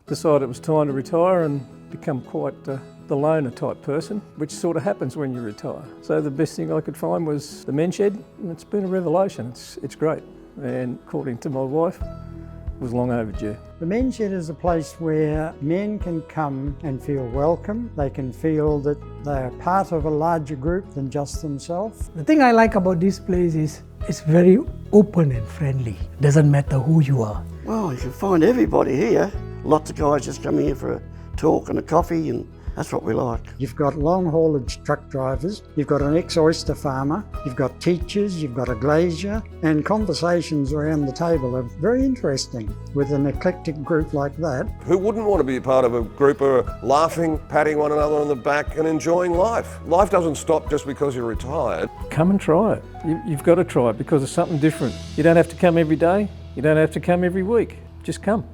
Decided it was time to retire and become quite the loner type person, which sort of happens when you retire. So the best thing I could find was the men's shed, and it's been a revelation. It's great, and according to my wife, it was long overdue. The men's shed is a place where men can come and feel welcome. They can feel that they are part of a larger group than just themselves. The thing I like about this place is it's very open and friendly. Doesn't matter who you are. Well, you can find everybody here. Lots of guys just come here for a talk and a coffee, and that's what we like. You've got long haulage truck drivers, you've got an ex-oyster farmer, you've got teachers, you've got a glazier, and conversations around the table are very interesting with an eclectic group like that. Who wouldn't want to be a part of a group who are laughing, patting one another on the back and enjoying life? Life doesn't stop just because you're retired. Come and try it. You've got to try it because it's something different. You don't have to come every day, you don't have to come every week. Just come.